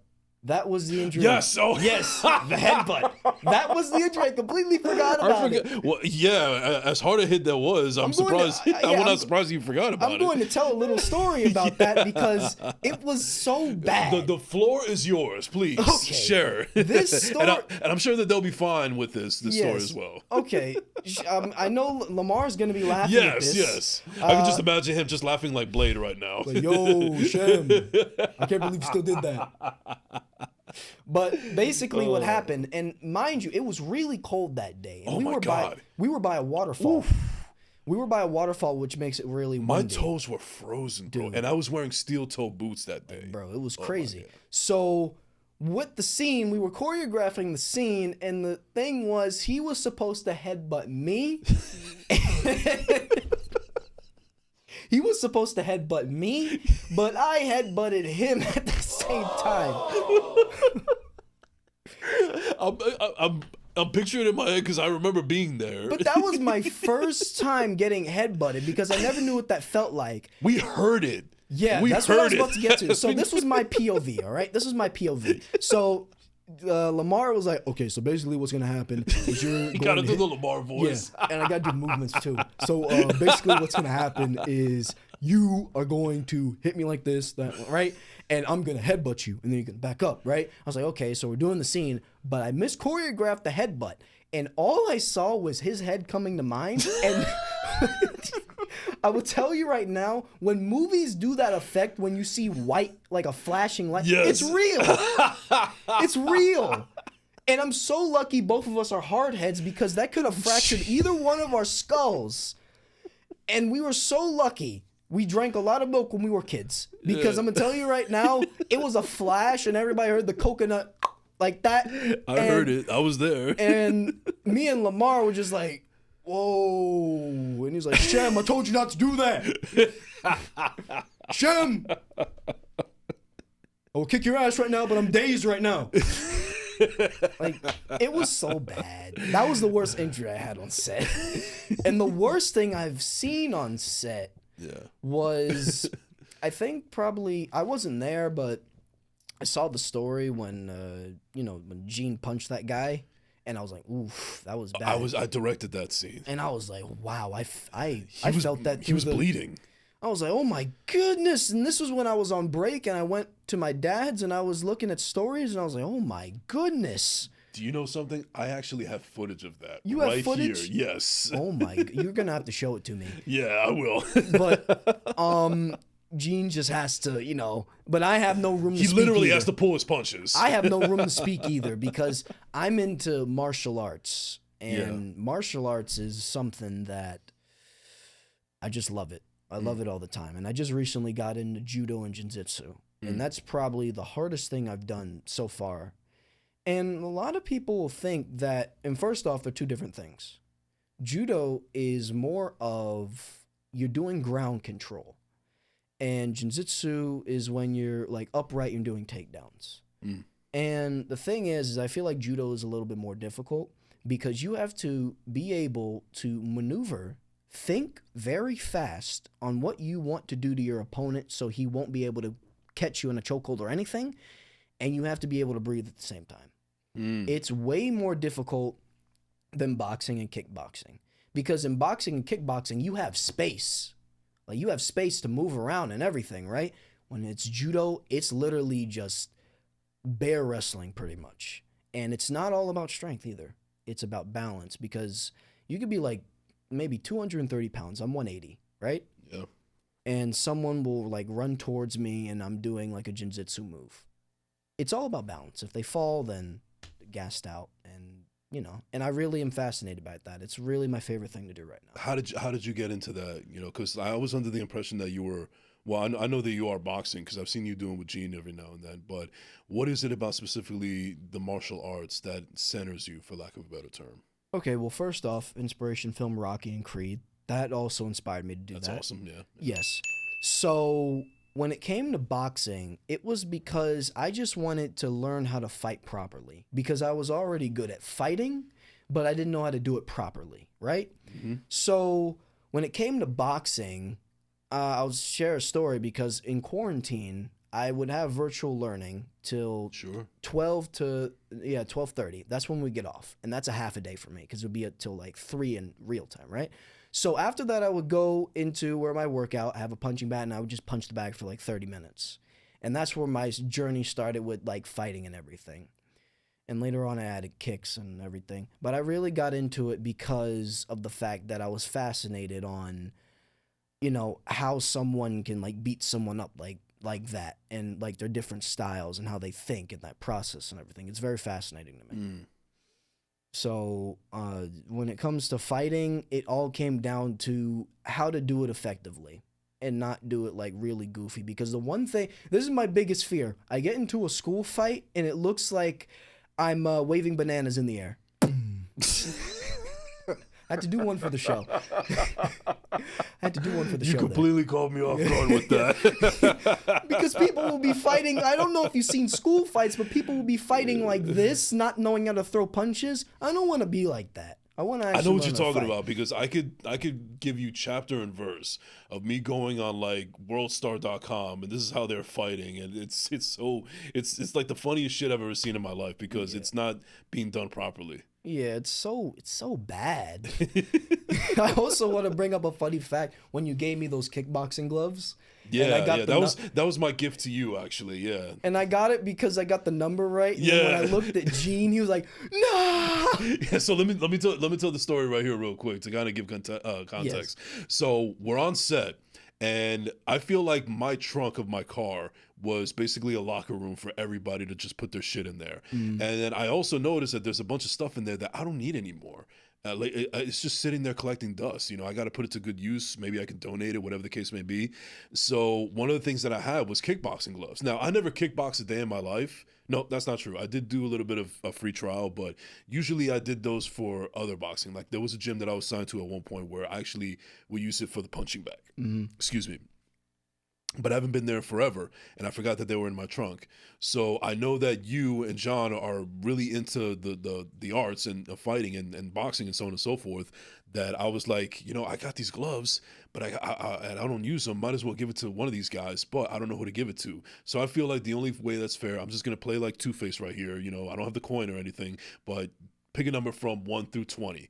That was the injury. Yes. Oh, yes. The headbutt. That was the injury. I completely forgot about it. Well, yeah. As hard a hit that was, I'm surprised. I'm not surprised you forgot about it. I'm going to tell a little story about that because it was so bad. The floor is yours. Please share. This story, and I'm sure that they'll be fine with this story as well. Okay. I know Lamar's going to be laughing at this. Yes. I can just imagine him just laughing like Blade right now. Like, yo, Shem, I can't believe you still did that. But basically what happened, and mind you, it was really cold that day. And we were by a waterfall. Oof. We were by a waterfall, which makes it really windy. My toes were frozen, bro. Dude. And I was wearing steel toe boots that day. Bro, it was crazy. So with the scene, we were choreographing the scene, and the thing was, he was supposed to headbutt me. He was supposed to headbutt me, but I headbutted him at the same time. I'm picturing it in my head because I remember being there. But that was my first time getting headbutted because I never knew what that felt like. We heard it. Yeah, that's what I was about to get to. So this was my POV, all right? This was my POV. So Lamar was like, okay, so basically what's gonna happen is you gotta do the Lamar voice. Yeah, and I gotta do movements too. So basically what's gonna happen is you are going to hit me like this, that, right? And I'm going to headbutt you, and then you're going to back up, right? I was like, okay, so we're doing the scene, but I mischoreographed the headbutt, and all I saw was his head coming to mine, and I will tell you right now, when movies do that effect, when you see white, like a flashing light, Yes. it's real. It's real. And I'm so lucky both of us are hard heads because that could have fractured either one of our skulls. And we were so lucky. We drank a lot of milk when we were kids. Because I'm going to tell you right now, it was a flash and everybody heard the coconut like that. I heard it. I was there. And me and Lamar were just like, whoa. And he's like, Shem, I told you not to do that. Shem. I will kick your ass right now, but I'm dazed right now. Like, it was so bad. That was the worst injury I had on set. And the worst thing I've seen on set was, I think probably, I wasn't there, but I saw the story when, when Gene punched that guy. And I was like, oof, that was bad. I directed that scene. And I was like, wow, I felt that. He was bleeding. I was like, oh my goodness. And this was when I was on break and I went to my dad's and I was looking at stories and I was like, oh my goodness. Do you know something? I actually have footage of that. You have footage? Here. Yes. Oh my, you're going to have to show it to me. Yeah, I will. But, Gene just has to, but I have no room to speak. He literally either. has to pull his punches. I have no room to speak either because I'm into martial arts and martial arts is something that I just love it. I love it all the time. And I just recently got into judo and jiu-jitsu. And that's probably the hardest thing I've done so far. And a lot of people will think that, and first off, they're two different things. Judo is more of you're doing ground control. And jiu-jitsu is when you're like upright and doing takedowns. And the thing is I feel like judo is a little bit more difficult because you have to be able to maneuver, think very fast on what you want to do to your opponent so he won't be able to catch you in a chokehold or anything, and you have to be able to breathe at the same time. It's way more difficult than boxing and kickboxing because in boxing and kickboxing, you have space. Like, you have space to move around and everything, right? When it's judo, it's literally just bear wrestling pretty much. And it's not all about strength either. It's about balance because you could be like maybe 230 pounds. I'm 180, right? Yeah. And someone will like run towards me and I'm doing like a jiu-jitsu move. It's all about balance. If they fall, then they're gassed out and and I really am fascinated by that. It's really my favorite thing to do right now. How did you get into that? Because I was under the impression that you were, well, I know that you are boxing because I've seen you doing with Gene every now and then, but what is it about specifically the martial arts that centers you, for lack of a better term? Okay, well, first off, inspiration film Rocky and Creed. That also inspired me to do that. That's awesome, yeah. Yes. So when it came to boxing, it was because I just wanted to learn how to fight properly because I was already good at fighting, but I didn't know how to do it properly, right? So when it came to boxing, I'll share a story because in quarantine, I would have virtual learning till 12:30. That's when we get off. And that's a half a day for me because it would be till like 3 in real time, right? So after that, I would go into where my workout, I have a punching bag, and I would just punch the bag for like 30 minutes. And that's where my journey started with like fighting and everything. And later on, I added kicks and everything. But I really got into it because of the fact that I was fascinated on, how someone can like beat someone up like that and like their different styles and how they think and that process and everything. It's very fascinating to me. So when it comes to fighting, it all came down to how to do it effectively and not do it like really goofy. Because the one thing, this is my biggest fear. I get into a school fight and it looks like I'm waving bananas in the air. I had to do one for the show. You completely called me off guard with that. Because people will be fighting. I don't know if you've seen school fights, but people will be fighting like this, not knowing how to throw punches. I don't want to be like that. I want to actually I know what you're talking fight. about because I could give you chapter and verse of me going on like worldstar.com and this is how they're fighting and it's like the funniest shit I've ever seen in my life because it's not being done properly. Yeah, it's so bad. I also want to bring up a funny fact. When you gave me those kickboxing gloves, and I Yeah, got yeah, that was my gift to you, actually. Yeah, and I got it because I got the number right. And then when I Yeah. looked at Gene, he was like, "Nah." yeah. So let me tell the story right here, real quick, to kind of give context. So we're on set, and I feel like my trunk of my car was basically a locker room for everybody to just put their shit in there. And then I also noticed that there's a bunch of stuff in there that I don't need anymore. It's just sitting there collecting dust. You know, I got to put it to good use. Maybe I can donate it, whatever the case may be. So one of the things that I had was kickboxing gloves. Now, I never kickboxed a day in my life. No, that's not true. I did do a little bit of a free trial, but usually I did those for other boxing. Like there was a gym that I was signed to at one point where I actually would use it for the punching bag. Excuse me. But I haven't been there forever, and I forgot that they were in my trunk. So I know that you and John are really into the arts and fighting and boxing and so on and so forth. That I was like, you know, I got these gloves, but I don't use them. Might as well give it to one of these guys, but I don't know who to give it to. So I feel like the only way that's fair, I'm just gonna play like Two-Face right here. You know, I don't have the coin or anything, but pick a number from 1 through 20.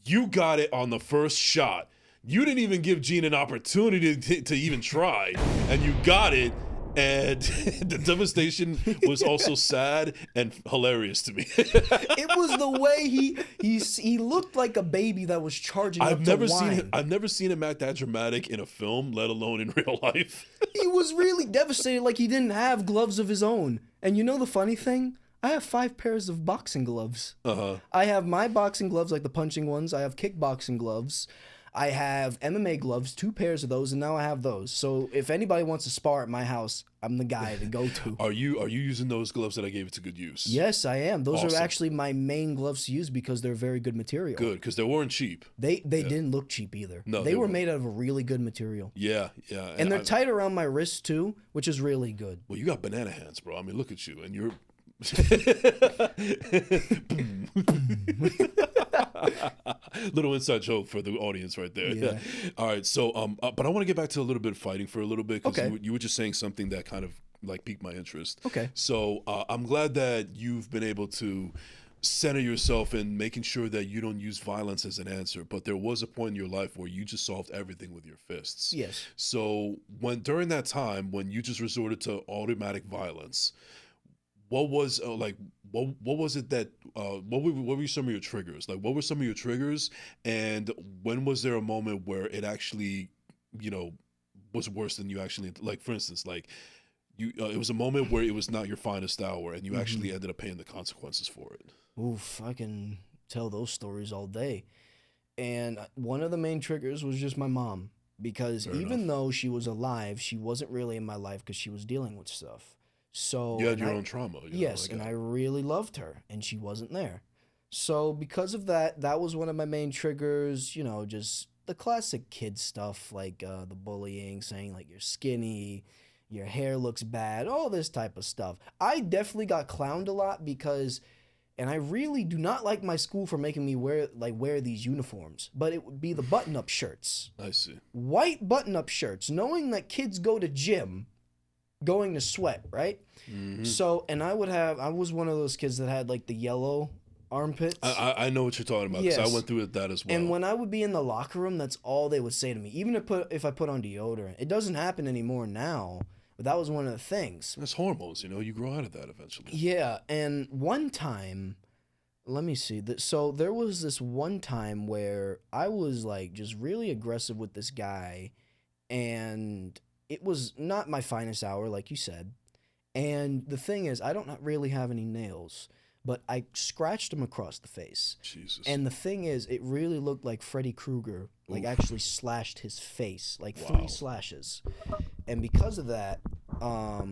You got it on the first shot. You didn't even give Gene an opportunity to even try, and you got it. And the devastation was also sad and hilarious to me. It was the way he looked like a baby that was charging up to wine. I've never seen him act that dramatic in a film, let alone in real life. He was really devastated, like he didn't have gloves of his own. And you know the funny thing? I have 5 pairs of boxing gloves. I have my boxing gloves, like the punching ones. I have kickboxing gloves. I have MMA gloves, 2 pairs of those, and now I have those. So if anybody wants to spar at my house, I'm the guy to go to. Are you using those gloves that I gave it to good use? Yes, I am. Those Awesome. are actually my main gloves to use because they're very good material. Good, because they weren't cheap. They didn't look cheap either. No, they were weren't. made out of a really good material. Yeah, yeah. And they're tight around my wrist too, which is really good. Well, you got banana hands, bro. I mean, look at you, and you're. Little inside joke for the audience right there. Yeah. All right, so but I want to get back to a little bit of fighting for a little bit because Okay. you were just saying something that kind of like piqued my interest. Okay. So I'm glad that you've been able to center yourself in making sure that you don't use violence as an answer. But there was a point in your life where you just solved everything with your fists. Yes. So during that time when you just resorted to automatic violence, what was what was it that what were some of your triggers? Like what were some of your triggers, and when was there a moment where it actually, you know, was worse than you actually, like for instance, like you it was a moment where it was not your finest hour and you actually ended up paying the consequences for it. Oof, I can tell those stories all day. And one of the main triggers was just my mom, because Fair even enough. though she was alive, she wasn't really in my life because she was dealing with stuff. So You had and your I- own trauma. You know, Yes, like, and I really loved her, and she wasn't there. So because of that, that was one of my main triggers. You know, just the classic kid stuff, like the bullying, saying like you're skinny, your hair looks bad, all this type of stuff. I definitely got clowned a lot because, and I really do not like my school for making me wear these uniforms, but it would be the button-up shirts, I see. white button-up shirts, knowing that kids go to gym going to sweat, right? So, and I was one of those kids that had like the yellow armpits. I know what you're talking about because Yes. I went through that as well. And when I would be in the locker room, that's all they would say to me. Even if I put on deodorant, it doesn't happen anymore now. But that was one of the things. That's hormones, you know. You grow out of that eventually. Yeah, and one time, let me see. So there was this one time where I was like just really aggressive with this guy, and it was not my finest hour, like you said. And the thing is, I don't not really have any nails, but I scratched him across the face. Jesus. And the thing is, it really looked like Freddy Krueger, like actually slashed his face, like Wow. 3 slashes. And because of that, I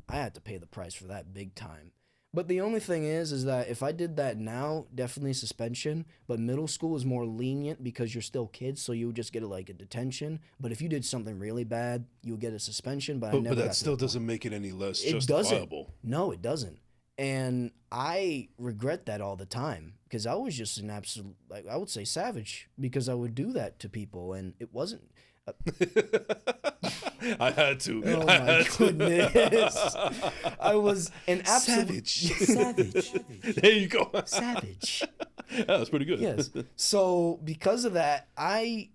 had to pay the price for that big time. But the only thing is that if I did that now, definitely suspension. But middle school is more lenient because you're still kids, so you would just get like a detention. But if you did something really bad, you would get a suspension. But I never but got that to still the point. doesn't make it any less It justifiable. doesn't. No, it doesn't. And I regret that all the time because I was just an absolute, like I would say, savage because I would do that to people, and it wasn't. I had to. Oh I my had to. goodness. I was an absolute savage. There you go. Savage. Yeah, that's pretty good. Yes. So because of that, I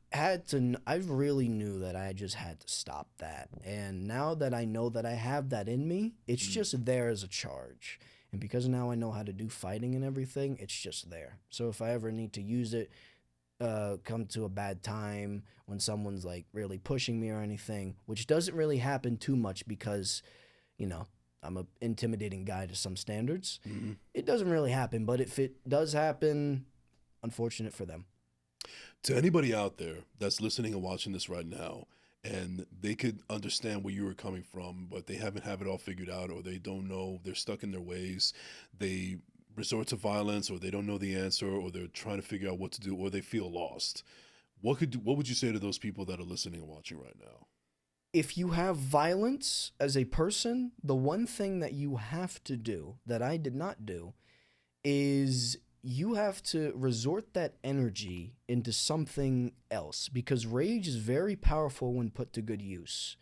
really knew that I just had to stop that. And now that I know that I have that in me, it's just there as a charge. And because now I know how to do fighting and everything, it's just there. So if I ever need to use it, come to a bad time when someone's like really pushing me or anything, which doesn't really happen too much because, you know, I'm an intimidating guy to some standards. Mm-hmm. It doesn't really happen, but if it does happen, unfortunate for them. To anybody out there that's listening and watching this right now, and they could understand where you were coming from, but they haven't have it all figured out, or they don't know, they're stuck in their ways, they resort to violence, or they don't know the answer, or they're trying to figure out what to do, or they feel lost. What would you say to those people that are listening and watching right now? If you have violence as a person, the one thing that you have to do that I did not do is you have to resort that energy into something else, because rage is very powerful when put to good use.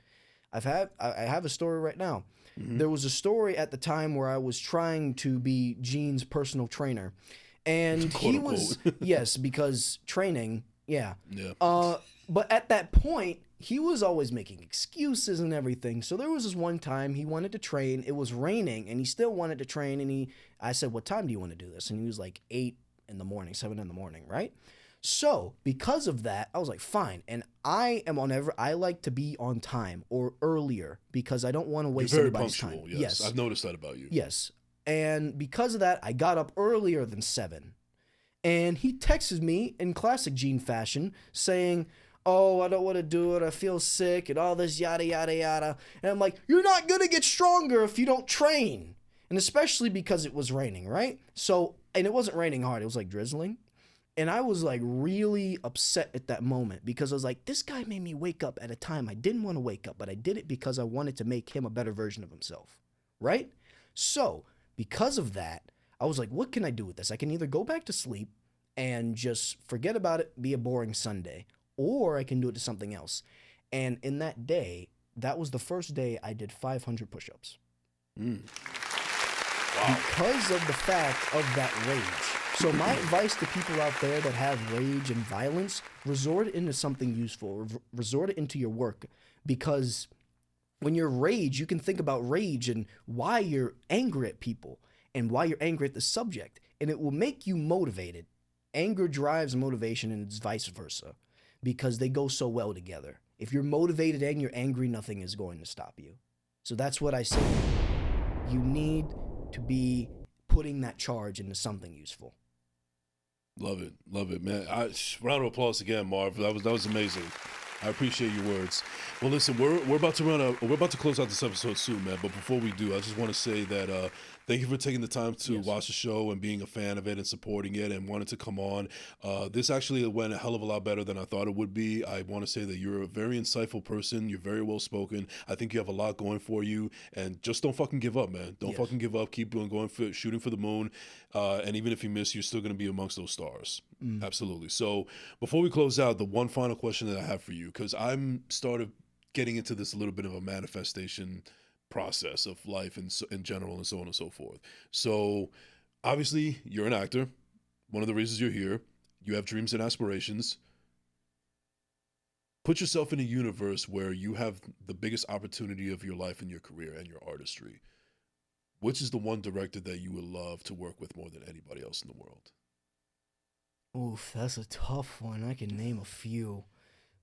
I have a story right now. Mm-hmm. There was a story at the time where I was trying to be Gene's personal trainer, and he was yes, because training, yeah. But at that point, he was always making excuses and everything. So there was this one time he wanted to train. It was raining, and he still wanted to train. And I said, "What time do you want to do this?" And he was like 8 in the morning, 7 in the morning, right? So because of that, I was like, fine. And I like to be on time or earlier because I don't want to waste anybody's time. Yes, I've noticed that about you. Yes. And because of that, I got up earlier than 7. And he texts me in classic Gene fashion saying, "Oh, I don't want to do it. I feel sick and all this yada, yada, yada." And I'm like, you're not going to get stronger if you don't train. And especially because it was raining, right? So, and it wasn't raining hard. It was like drizzling. And I was like really upset at that moment because I was like, this guy made me wake up at a time I didn't want to wake up, but I did it because I wanted to make him a better version of himself, right? So because of that, I was like, what can I do with this? I can either go back to sleep and just forget about it, be a boring Sunday, or I can do it to something else. And in that day, that was the first day I did 500 push-ups. Wow. Because of the fact of that rage. So my advice to people out there that have rage and violence, resort it into something useful. Resort it into your work. Because when you're rage, you can think about rage and why you're angry at people and why you're angry at the subject. And it will make you motivated. Anger drives motivation, and it's vice versa, because they go so well together. If you're motivated and you're angry, nothing is going to stop you. So that's what I say. You need to be putting that charge into something useful. Love it, man. Round of applause again, Marv. That was amazing. I appreciate your words. Well, listen, we're about to close out this episode soon, man. But before we do, I just want to say that thank you for taking the time to watch the show and being a fan of it and supporting it and wanting to come on. This actually went a hell of a lot better than I thought it would be. I want to say that you're a very insightful person. You're very well spoken. I think you have a lot going for you, and just don't fucking give up, man. Don't fucking give up. Keep shooting for the moon. And even if you miss, you're still going to be amongst those stars. Absolutely. So before we close out, the one final question that I have for you, because I'm started getting into this a little bit of a manifestation process of life in general and so on and so forth. So obviously you're an actor. One of the reasons you're here, you have dreams and aspirations. Put yourself in a universe where you have the biggest opportunity of your life and your career and your artistry. Which is the one director that you would love to work with more than anybody else in the world? Oof, that's a tough one. I can name a few.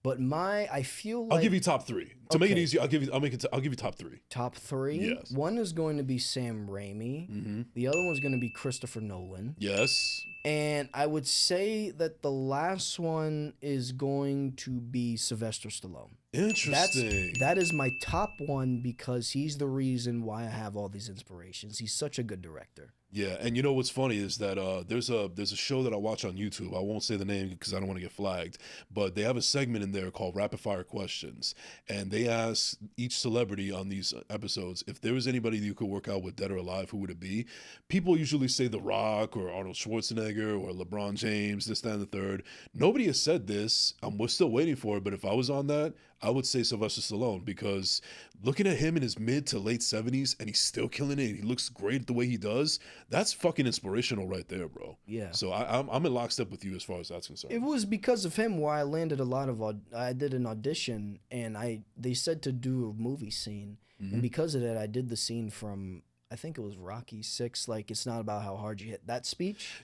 But I feel like... I'll give you top 3. To make it easy, I'll give you top 3. Top 3? Yes. One is going to be Sam Raimi. Mm-hmm. The other one's going to be Christopher Nolan. Yes. And I would say that the last one is going to be Sylvester Stallone. Interesting. That is my top one because he's the reason why I have all these inspirations. He's such a good director. Yeah, and you know what's funny is that there's a show that I watch on YouTube. I won't say the name because I don't want to get flagged, but they have a segment in there called Rapid Fire Questions, and they they asked each celebrity on these episodes if there was anybody you could work out with, dead or alive, who would it be? People usually say The Rock or Arnold Schwarzenegger or LeBron James, this, that, and the third. Nobody has said this. We're still waiting for it, but if I was on that, I would say Sylvester Stallone, because looking at him in his mid to late 70s and he's still killing it, and he looks great the way he does, that's fucking inspirational right there, bro. Yeah. So I'm in lockstep with you as far as that's concerned. It was because of him where I landed a lot of I did an audition, and they said to do a movie scene, and because of that I did the scene from, I think it was Rocky 6, like, it's not about how hard you hit, that speech.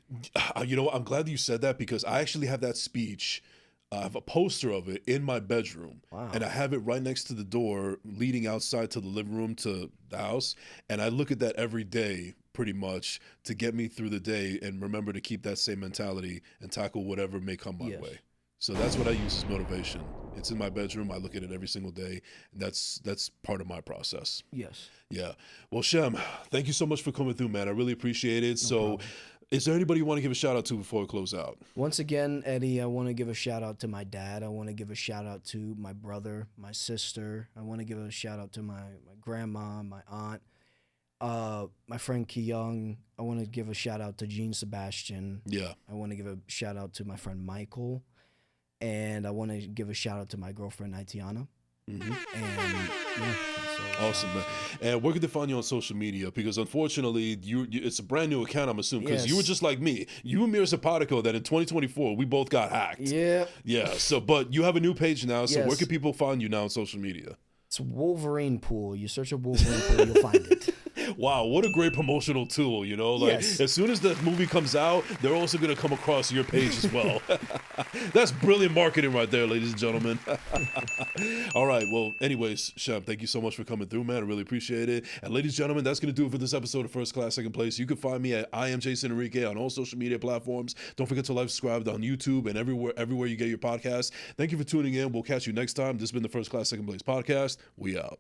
You know what? I'm glad you said that, because I actually have that speech. I have a poster of it in my bedroom. Wow. And I have it right next to the door leading outside to the living room to the house. And I look at that every day pretty much to get me through the day and remember to keep that same mentality and tackle whatever may come my way. So that's what I use as motivation. It's in my bedroom. I look at it every single day. And that's part of my process. Yes. Yeah. Well, Shem, thank you so much for coming through, man. I really appreciate it. No problem. Is there anybody you want to give a shout out to before we close out? Once again, Eddie, I want to give a shout out to my dad. I want to give a shout out to my brother, my sister. I want to give a shout out to my grandma, my aunt, my friend Ki-Young. I want to give a shout out to Gene Sebastian. Yeah. I want to give a shout out to my friend Michael. And I want to give a shout out to my girlfriend, Itiana. And yeah, awesome, man. And where could they find you on social media? Because unfortunately, it's a brand new account, I'm assuming, because you were just like me. You and me are simpatico that in 2024 we both got hacked. Yeah. Yeah. So, but you have a new page now. So where can people find you now on social media? It's Wolverine Pool. You search up Wolverine Pool, you'll find it. Wow, what a great promotional tool, you know? Like, as soon as the movie comes out, they're also going to come across your page as well. That's brilliant marketing right there, ladies and gentlemen. All right, well, anyways, Shem, thank you so much for coming through, man. I really appreciate it. And ladies and gentlemen, that's going to do it for this episode of First Class, Second Place. You can find me at I am Jason Enrique on all social media platforms. Don't forget to like, subscribe on YouTube and everywhere you get your podcasts. Thank you for tuning in. We'll catch you next time. This has been the First Class, Second Place podcast. We out.